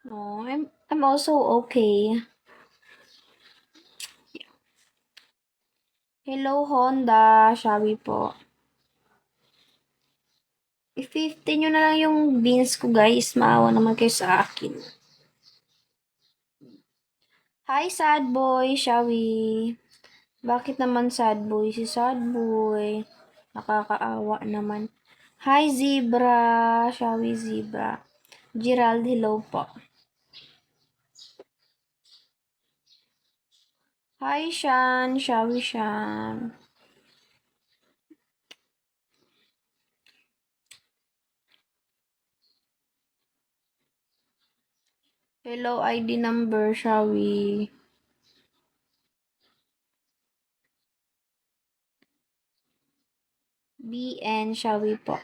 Oh, I'm also okay. Hello, Honda. Shall we po? I-50 nyo na lang yung beans ko, guys. Maawa naman kayo sa akin. Hi, sad boy. Shall we? Bakit naman sad boy? Si sad boy. Nakakaawa naman. Hi, zebra. Shall we, zebra? Gerald, hello po. Hi, Shan. Shall we, Shan? Hello, ID number. Shall we? BN, shall we po?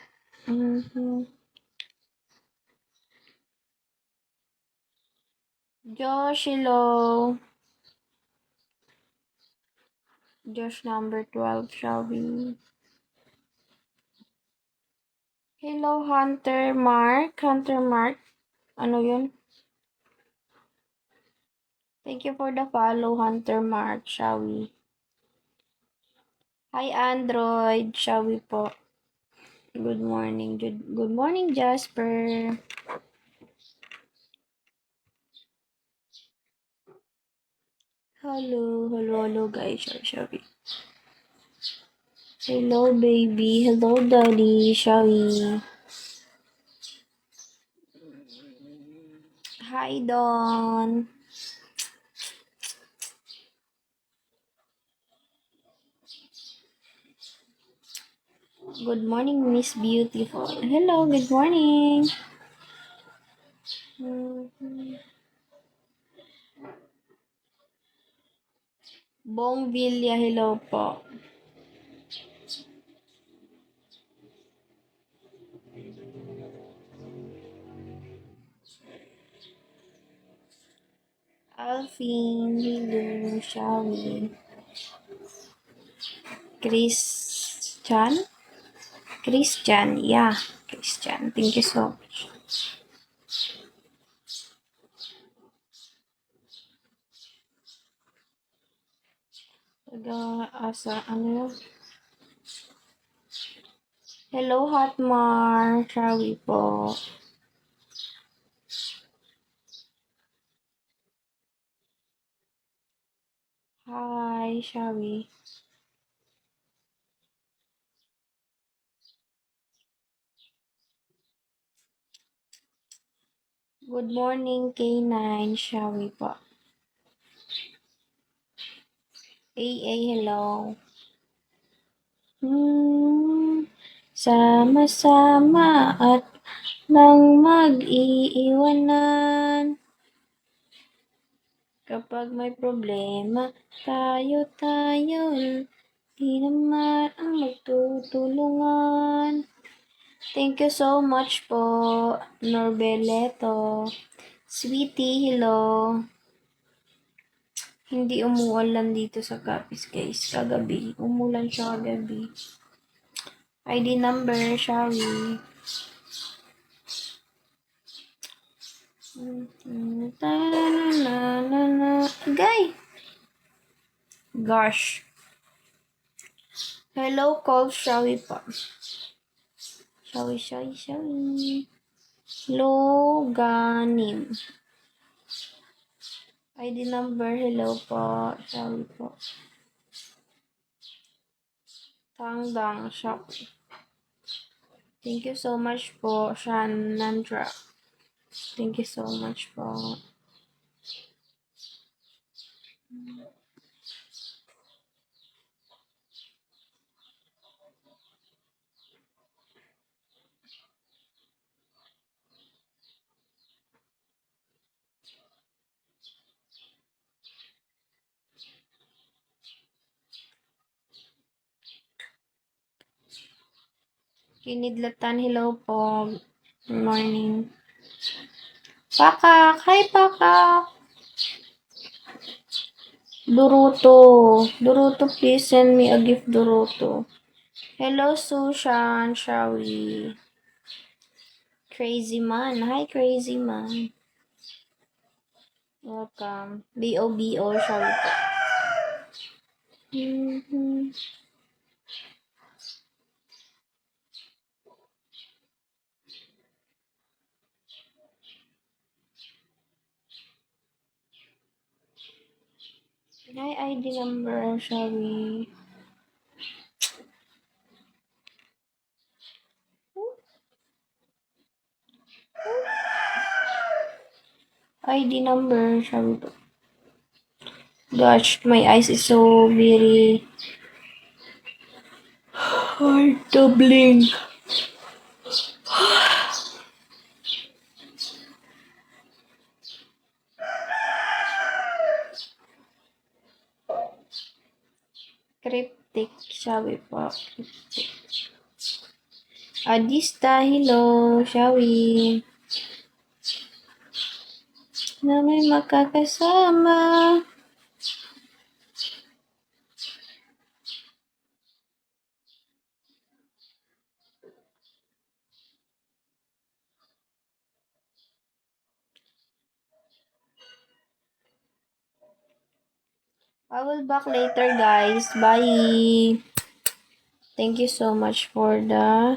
Josh, hello. Josh number 12, shall we? Hello, Hunter Mark. Hunter Mark. Ano yun? Thank you for the follow, Hunter Mark. Shall we? Hi, Android. Shall we po? Good morning. Good morning, Jasper. Hello, guys. Shall we? Hello, baby. Hello, daddy. Shall we? Hi, Don. Good morning, Miss Beautiful. Hello, good morning. Bong Villa, hello po. Alvin, hello, shall we? Christian? Christian, yeah. Christian, thank you so much. Taga-asa, ano? Hello, Hotmar. Shall we po? Hi, shall we? Good morning, K9. Shall we po? AA, hello. Sama-sama at nang mag-iiwanan. Kapag may problema, tayo-tayo, di naman ang magtutulungan. Thank you so much po, Norbeleto. Sweetie, hello. Hindi umuulan dito sa Capiz, guys. Kagabi. Umulan siya kagabi. ID number, shall we? Gay! Gosh. Hello, call, shall we po? Shall we? Loganim. ID number, hello po. Shall we po? Tangdang shop. Thank you so much po, Shanandra. Thank you so much po. Kinidlatan, hello po. Good morning. Pakak! Hi, Pakak! Duruto, please send me a gift, Duruto. Hello, Sushan, shall we? Crazy man. Hi, crazy man. Welcome. B-O-B-O, shall we po? Mhm. Hi, ID number, shall we? ID number, shall we po? Gosh, my eyes is so very hard to blink. Cryptic, shall we po? Cryptic. Adista, hello, shall we? Na may makakasama. I will back later, guys. Bye. Thank you so much for the